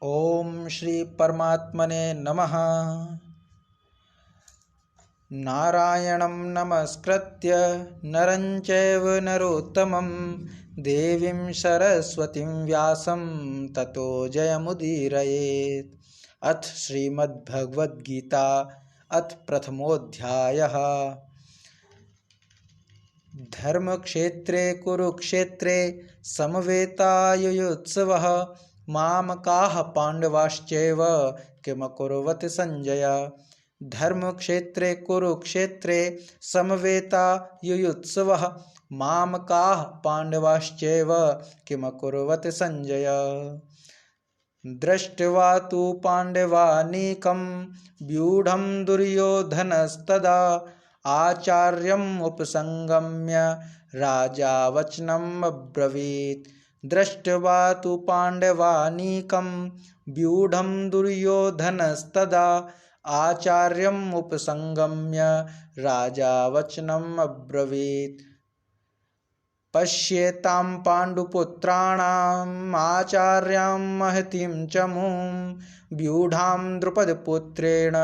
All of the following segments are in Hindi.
ओम श्री परमात्मने नमः। नारायणं नमस्कृत्य नरं चैव नरोत्तमं देवीं सरस्वतीं व्यासं ततो जयमुदीरयेत्। अथ श्रीमद्भगवद्गीता अथ प्रथमोऽध्यायः। धर्मक्षेत्रे कुरुक्षेत्रे समवेतायुयुत्सवः मामकाः पाण्डवाश्चैव किमकुर्वत संजय। धर्मक्षेत्रे कुरुक्षेत्रे समवेतायुयुत्सवः मामकाः पाण्डवाश्चैव किमकुर्वत संजय। दृष्ट्वा तु पाण्डवानीकं व्यूढं दुर्योधनस्तदा आचार्यम् उपसंगम्य राजा वचनम् अब्रवीत्। दृष्ट्वा तु पाण्डवानीकं व्यूढं दुर्योधनस्तदा आचार्यम् उपसंगम्य राजा वचनम् अब्रवीत्। पश्येतां पाण्डुपुत्राणाम् आचार्यां महतीं च मूं व्यूढां द्रुपदपुत्रेण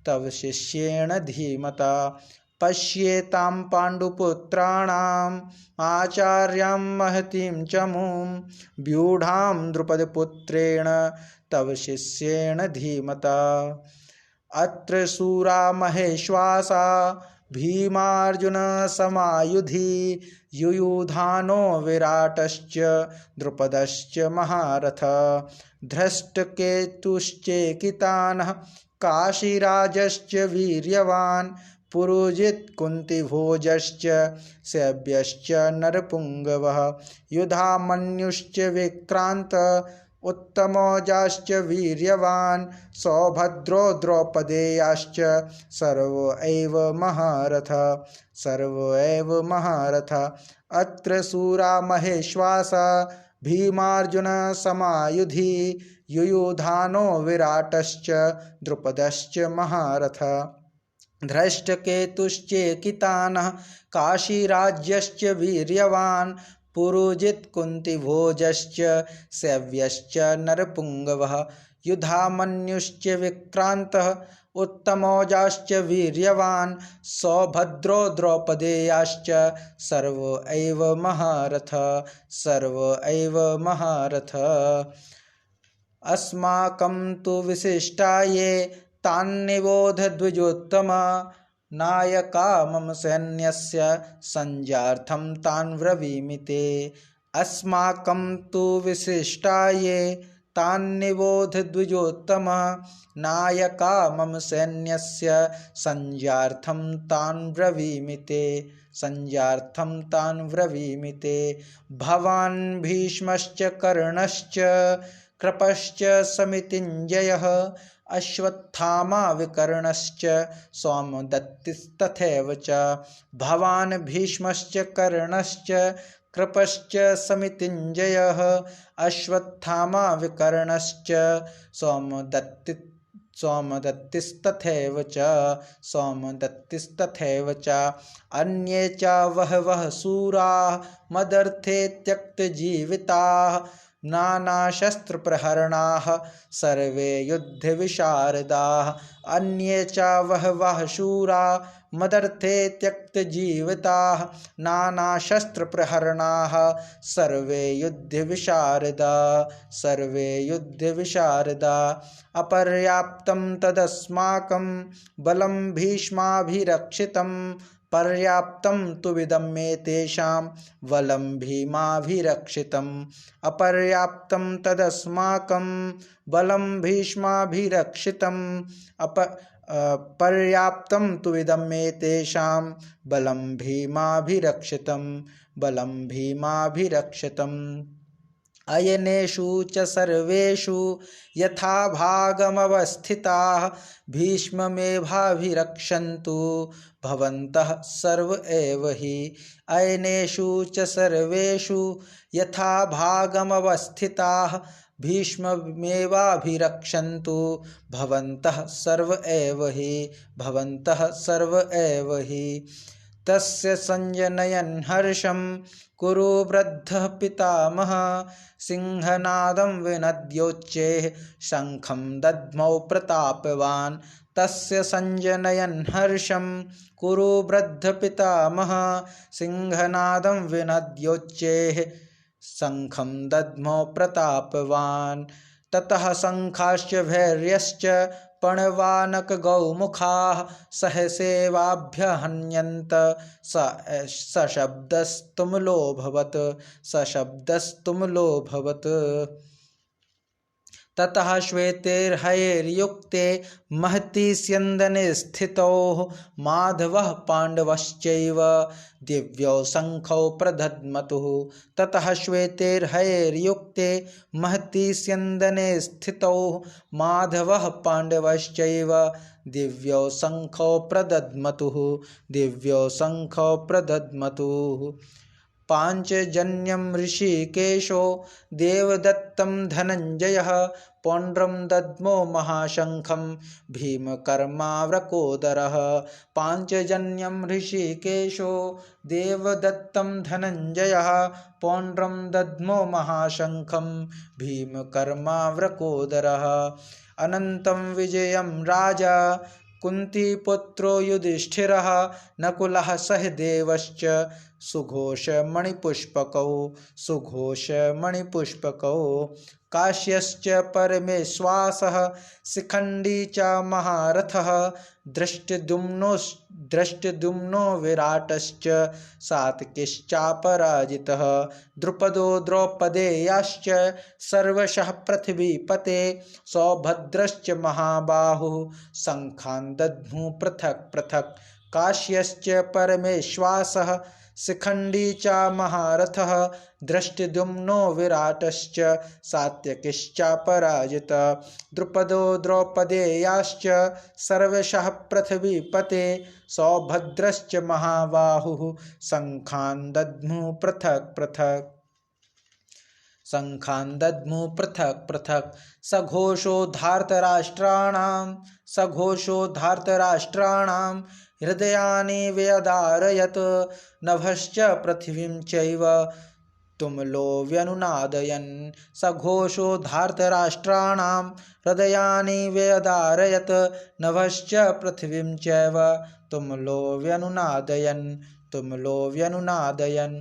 तव शिष्येण धीमता। पश्येतां पाण्डुपुत्राणाम् आचार्यां महतीं च मूं व्यूढां द्रुपदपुत्रेण तव शिष्येण धीमता। अत्र शूरा महेश्वासा भीमार्जुन समायुधि युयुधानो विराटश्च द्रुपदश्च महारथ। धृष्टकेतुश्चेकितानः काशीराजश्च वीर्यवान् पुरोजित् कुन्तिभोजश्च शैब्यश्च नरपुङ्गवः। युधामन्युश्च विक्रान्त उत्तमौजाश्च वीर्यवान् सौभद्रो द्रौपदेयाश्च सर्व एव महारथ। अत्र शूरा महेश्वासा भीमार्जुन समायुधि युयुधानो विराटश्च द्रुपदश्च महारथ। धृष्टकेतुश्चेकितानः काशीराज्यश्च वीर्यवान् पुरोजित् कुन्तिभोजश्च शैब्यश्च नरपुङ्गवः। युधामन्युश्च विक्रान्तः उत्तमौजाश्च वीर्यवान् सौभद्रो द्रौपदेयाश्च सर्व एव महारथ। अस्माकं तु विशिष्टा ये तान्निबोध द्विजोत्तम नायका मम सैन्यस्य संज्ञार्थं तान् ब्रवीमि ते। अस्माकं तु विशिष्टा ये तान्निबोध द्विजोत्तम नायका मम सैन्यस्य संज्ञार्थं तान् ब्रवीमि ते। भवान् भीष्मश्च कर्णश्च कृपश्च समितिञ्जयः अश्वत्थामा विकर्णश्च सौमदत्तिस्तथैव च। भवान् भीष्मश्च कर्णश्च कृपश्च समितिञ्जयः अश्वत्थामा विकर्णश्च सौमदत्तिस्तथैव च। अन्ये च बहवः शूराः मदर्थे त्यक्तजीविताः नानाशस्त्रप्रहरणाः सर्वे युद्धविशारदाः। अन्ये च बहवः शूरा मदर्थे त्यक्तजीविताः नानाशस्त्रप्रहरणाः सर्वे युद्धविशारदा। अपर्याप्तं तदस्माकं बलं भीष्माभिरक्षितं पर्याप्तं तु विदम्येतेषां बलं भीमाभिरक्षितम्। अपर्याप्तं तदस्माकं बलं भीष्माभिरक्षितं पर्याप्तं तु विदम्येतेषां बलं भीमाभिरक्षितम्। अयनेषु च सर्वेषु यथा भागमवस्थिताः भीष्ममेवाभिरक्षन्तु भवन्तः सर्व एव हि। अयनेषु च सर्वेषु यथा भागमवस्थिताः भीष्ममेवाभिरक्षन्तु भवन्तः सर्व एव हि। तस्य संजनयन् हर्षं कुरु वृद्धः पितामहः सिंहनादं विनद्योच्चैः शङ्खं दद्मौ प्रतापवान् तस्य संजनयन् हर्षं कुरु वृद्धः पितामहः सिंहनादं विनद्योच्चैः शङ्खं दद्मौ प्रतापवान् ततः शङ्खाश्च भैर्यश्च पणवानकगौमुखाः सहसेवाभ्यहन्यन्त सशब्दस्तुमुलोऽभवत् ततः श्वेतैर्हयैर्युक्ते महति स्यन्दने स्थितौ माधवः पाण्डवश्चैव दिव्यौ शङ्खौ प्रदध्मतुः ततः श्वेतैर्हयैर्युक्ते महति स्यन्दने स्थितौ माधवः पाण्डवश्चैव दिव्यौ शङ्खौ प्रदध्मतुः पाञ्चजन्यं ऋषिकेशो देवदत्तं धनञ्जयः पौण्ड्रं दद्मो महाशङ्खं भीमकर्मावृकोदरः पाञ्चजन्यं ऋषिकेशो देवदत्तं धनञ्जयः पौण्ड्रं दद्मो महाशङ्खं भीमकर्मावृकोदरः अनन्तं विजयं राजा कुन्तीपुत्रो युधिष्ठिरः नकुलः सहदेवश्च सुघोषमणिपुष्पकौ काश्यश्च परमेश्वासः शिखण्डी च महारथः दृष्टद्युम्नो विराटश्च सात्किश्चापराजितः द्रुपदो द्रौपदेयाश्च सर्वशः पृथिवीपते सौभद्रश्च महाबाहुः शङ्खान् दद्मुः पृथक् पृथक् काश्यश्च परमेश्वासः शिखण्डी च महारथः दृष्टद्युम्नो विराटश्च सात्यकिश्चापराजितः द्रुपदो द्रौपदेयाश्च सर्वशः पृथिवीपते सौभद्रश्च महाबाहुः शङ्खान् दद्मुः पृथक् पृथक् सघोषो धार्तराष्ट्राणां हृदयानि व्यदारयत् नभश्च पृथिवीं चैव तुमुलो व्यनुनादयन् सघोषो धार्तराष्ट्राणां हृदयानि व्यदारयत् नभश्च पृथिवीं चैव तुमुलो व्यनुनादयन्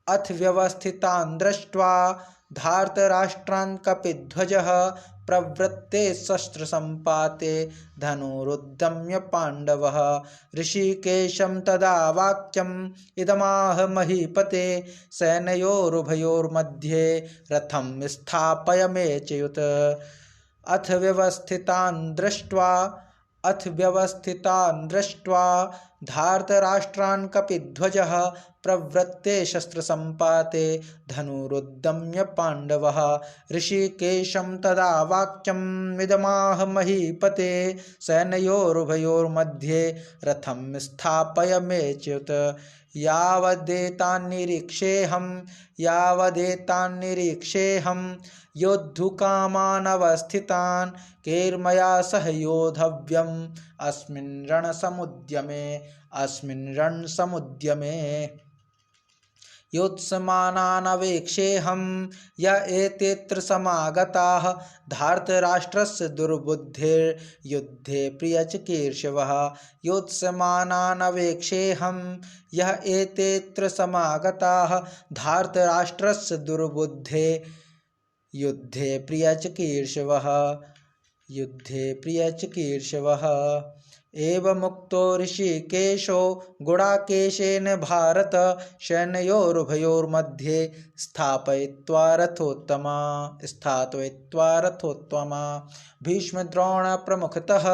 अथ व्यवस्थितान् दृष्ट्वा धार्तराष्ट्रान् कपिध्वजः प्रवृत्ते शस्त्रसम्पाते धनुरुद्यम्य पाण्डवः ऋषिकेशं तदा वाक्यम् इदमाह महीपते सेनयोरुभयोर्मध्ये रथं स्थापयमेचयुत अथ व्यवस्थितान् दृष्ट्वा धार्तराष्ट्रान् कपिध्वजः प्रवृत्ते शस्त्रसम्पाते धनुरुद्यम्य पाण्डवः ऋषिकेशं तदा वाक्यम् इदमाह महीपते सेनयोरुभयोर्मध्ये रथं स्थापयमेच्युत यावदेतान्निरीक्षेऽहं योद्धुकामानवस्थितान् कैर्मया सह योद्धव्यम् अस्मिन् रणसमुद्यमे योत्स्यमानानवेक्षेऽहं य एतेऽत्र समागताः धार्तराष्ट्रस्य दुर्बुद्धेर्युद्धे प्रियचिकीर्षवः योत्स्यमानानवेक्षेऽहं य एतेऽत्र समागताः धार्तराष्ट्रस्य दुर्बुद्धे युद्धे प्रियचिकीर्षवः एवमुक्तो ऋषिकेशो गुडाकेशेन भारत सैन्योरुभयोर्मध्ये स्थापयित्वा रथोत्तमा भीष्मद्रोणप्रमुखतः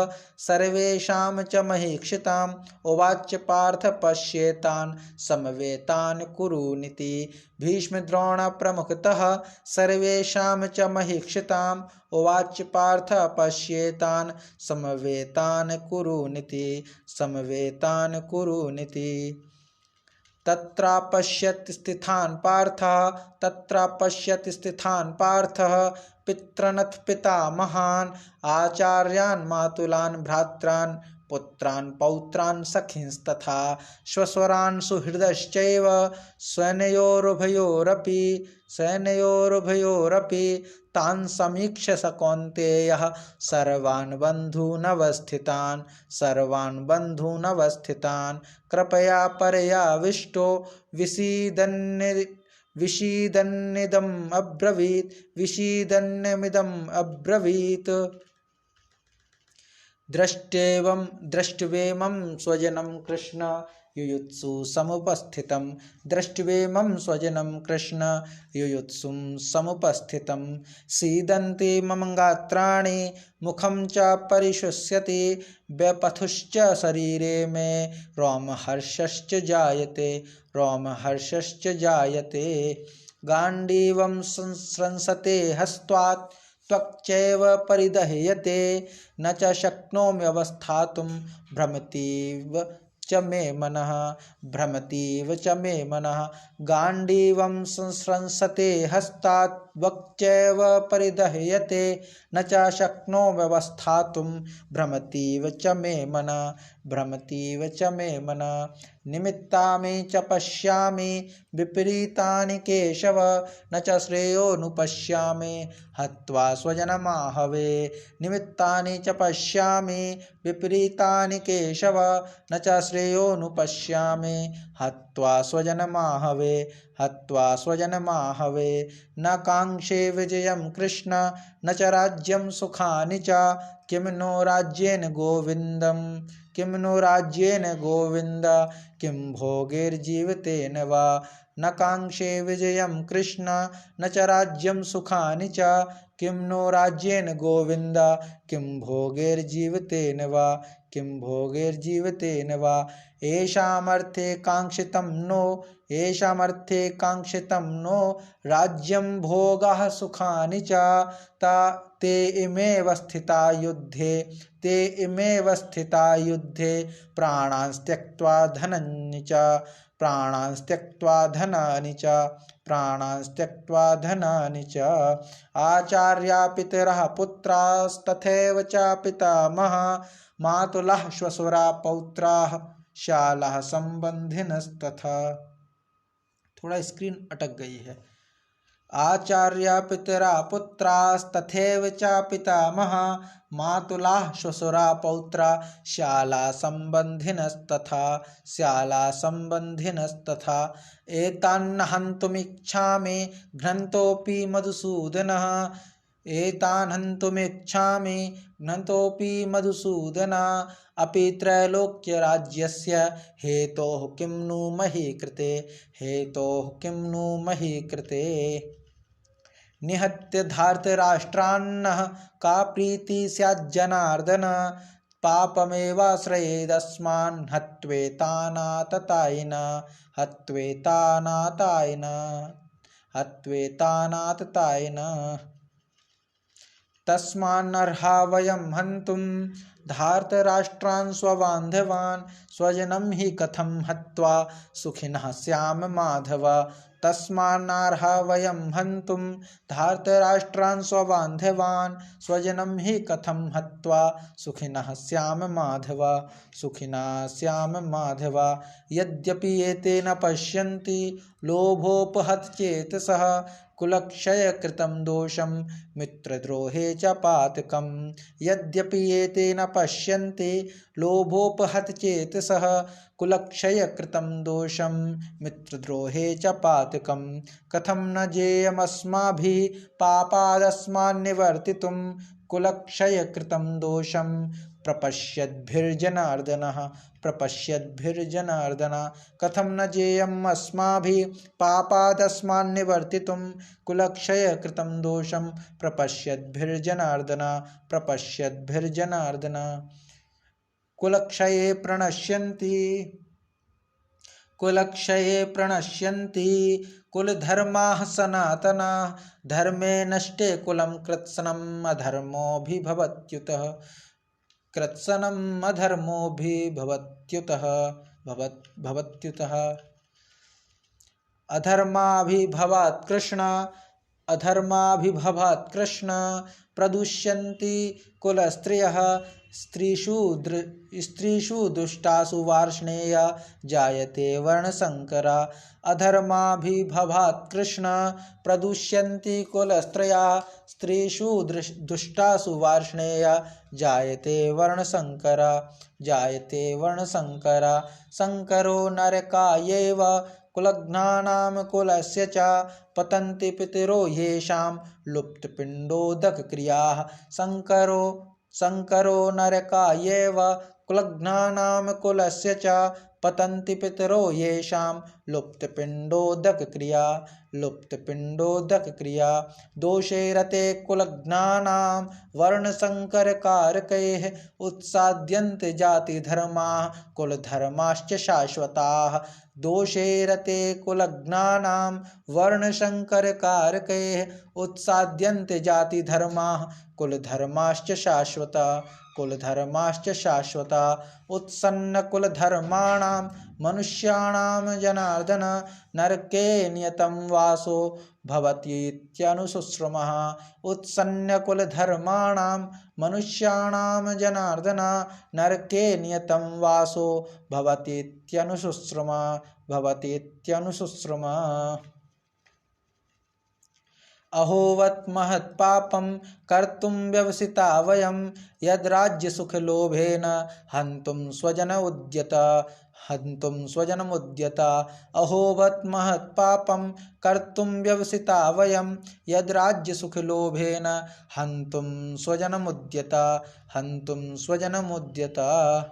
सर्वेषां च महीक्षिताम् उवाच पार्थ पश्येतान् समवेतान् कुरूनिति भीष्मद्रोणप्रमुखतः सर्वेषां च महीक्षिताम् उवाच पार्थ पश्येतान् समवेतान् कुरूनिति तत्रापश्यत् स्थितान् पार्थः पितॄनथ पितामहान् आचार्यान् मातुलान् भ्रात्रान् पुत्रान् पौत्रान् सखींस्तथा स्वस्वरान् सुहृदश्चैव स्वनयोरुभयोरपि तान् समीक्ष्य स कौन्तेयः सर्वान् बन्धूनवस्थितान् कृपया परयाविष्टो विषीदन्निदम् अब्रवीत् दृष्ट्वेमं स्वजनं कृष्ण युयुत्सु समुपस्थितं सीदन्ति मम गात्राणि मुखं च परिशुष्यति व्यपथुश्च शरीरे मे रोमहर्षश्च जायते गाण्डीवं संस्रंसते हस्त्वात् त्वक्चैव परिदह्यते न च शक्नोम्यवस्थातुं भ्रमतीव च मे मनः गाण्डीवं संस्रंसते हस्तात् वक्चैव परिदह्यते न च शक्नोम्यवस्थातुं भ्रमतीव च मे मनः निमित्तानि च पश्यामि विपरीतानि केशव न च श्रेयोनुपश्यामि हत्वा स्वजनमाहवे निमित्तानि च पश्यामि विपरीतानि केशव न च श्रेयोनुपश्यामि हत्वा स्वजनमाहवे न काङ्क्षे विजयं कृष्ण न च राज्यं सुखानि च किं नो राज्येन गोविन्द किं भोगैर्जीवितेन वा न काङ्क्षे विजयं कृष्ण न च राज्यं सुखानि च किं नो राज्येन गोविन्द किं भोगैर्जीवितेन वा येषामर्थे काङ्क्षितं नो राज्यं भोगः सुखानि च ते इमेव स्थिता युद्धे प्राणान् त्यक्त्वा धनानि च आचार्या पितरः पुत्रास्तथैव च पितामहः मातुलः श्वशुरा पौत्राः शालाः संबंधिनस्तथा। थोड़ा स्क्रीन अटक गई है। आचार्या पितरा पुत्रास्तथैव च पितामहः मातुलाः श्वशुरा पौत्रा शाला संबंधिनस्तथा एतान्न हन्तुमिच्छामि घ्नन्तोऽपि मधुसूदन अपि त्रैलोक्यराज्यस्य हेतोः किं नु मही कृते निहत्य धार्तराष्ट्रान्नः का प्रीति स्याज्जनार्दन पापमेवाश्रयेदस्मान् हत्वेतानाततायिन तस्मान्नर्हा वयं हन्तुं धार्तराष्ट्रान् स्वबान्धवान् स्वजनं हि कथं हत्वा सुखिनः स्याम माधव तस्मान्नर्हा वयं हन्तुं धार्तराष्ट्रान् स्वबान्धवान् स्वजनं हि कथं हत्वा सुखिनः स्याम माधव यद्यपि एतेन पश्यन्ति लोभोपहतचेतसः कुलक्षयकृतं दोषं मित्रद्रोहे च पातकम् यद्यपि एतेन पश्यन्ति लोभोपहतचेतसः कुलक्षयकृतं दोषं मित्रद्रोहे च पातकम् कथं न जेयमस्माभिः पापादस्मान्निवर्तितुं कुलक्षयकृतं दोषं प्रपश्यद्भिर्जनार्दन कथं न जेयम् अस्माभिः पापादस्मान्निवर्तितुं कुलक्षयकृतं दोषं प्रपश्यद्भिर्जनार्दन कुलक्षये प्रणश्यन्ति कुलधर्माः सनातनाः धर्मे नष्टे कुलं कृत्स्नम् अधर्माभिभवात् कृष्ण अधर्माभिभवात् कृष्ण प्रदुष्यन्ति कुलस्त्रियः स्त्रीषु दुष्टासु वार्ष्णेय जायते वर्णशंकरा। अधर्माभिभवात् कृष्ण प्रदुष्यन्ति कुलस्त्रियः स्त्रीषु दुष्टासु वार्ष्णेय जायते वर्णशंकरा। जायते वर्णशंकरा। शंकरो नरकायैव कुलघ्नानां कुलस्य च पतन्ति पितरो येषां लुप्तपिण्डोदकक्रियाः। शंकरो नरकायैव कुलघ्नानां कुलस्य च पतन्ति पितरो येषां लुप्तपिण्डोदकक्रिया। दोषे रते कुलघ्नानां वर्णशंकरकारकैः उत्साद्यन्ते जातिधर्माः कुलधर्माश्च शाश्वताः। दोषे रते कुलघ्नानां वर्णशंकरकारकैः उत्साद्यन्ते जातिधर्माः कुलधर्माश्च शाश्वता। उत्सन्नकुलधर्माणां मनुष्याणां जनार्दन नरके नियतं वासो भवतीत्यनुशुश्रुमः। उत्सन्नकुलधर्माणां मनुष्याणां जनार्दन नरके नियतं वासो भवतीत्यनुशुश्रुमः। अहोवत् महत्पापं कर्तुं व्यवसिता वयं यद्राज्यसुखलोभेन हन्तुं स्वजनमुद्यता। अहोवत् महत्पापं कर्तुं व्यवसिता वयं यद्राज्यसुखलोभेन हन्तुं स्वजनमुद्यता।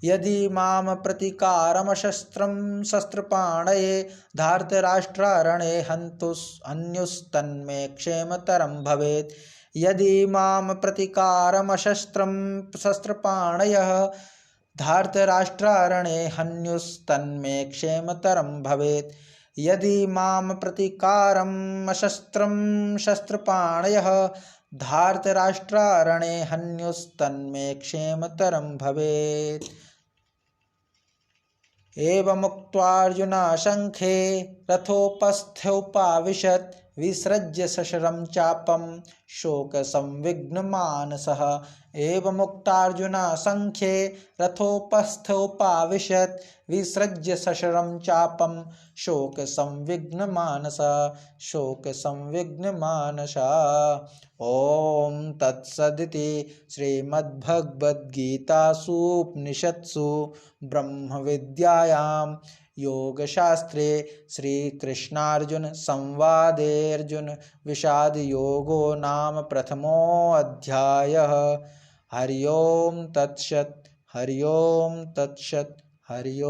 यदि माम प्रतिकारमशस्त्रं शस्त्रपाणये धार्तराष्ट्रारणे हन्युस्तन्मे क्षेमतरं भवेत्। यदि माम प्रतिकारमशस्त्रं शस्त्रपाणयः धार्तराष्ट्रारणे हन्युस्तन्मे क्षेमतरं भवेत्। यदि माम प्रतिकारमशस्त्रं शस्त्रपाणयः धार्तराष्ट्रारणे हन्युस्तन्मे क्षेमतरं भवेत्। एवमुक्त्वार्जुनः शङ्खे रथोपस्थोपाविशत् विसृज्य सशरं चापं शोकसंविघ्नमानसः। एवमुक्तार्जुनः शङ्खे रथोपस्थोपाविशत् विसृज्य सशरं चापं शोकसंविघ्नमानसः। ॐ तत्सदिति श्रीमद्भगवद्गीतासूपनिषत्सु ब्रह्मविद्यायां योगशास्त्रे श्रीकृष्णार्जुनसंवादेऽर्जुनविषादयोगो नाम प्रथमोऽध्यायः। हरि ओं तत्सत्। हरि ओं तत्सत्। हरि ओं।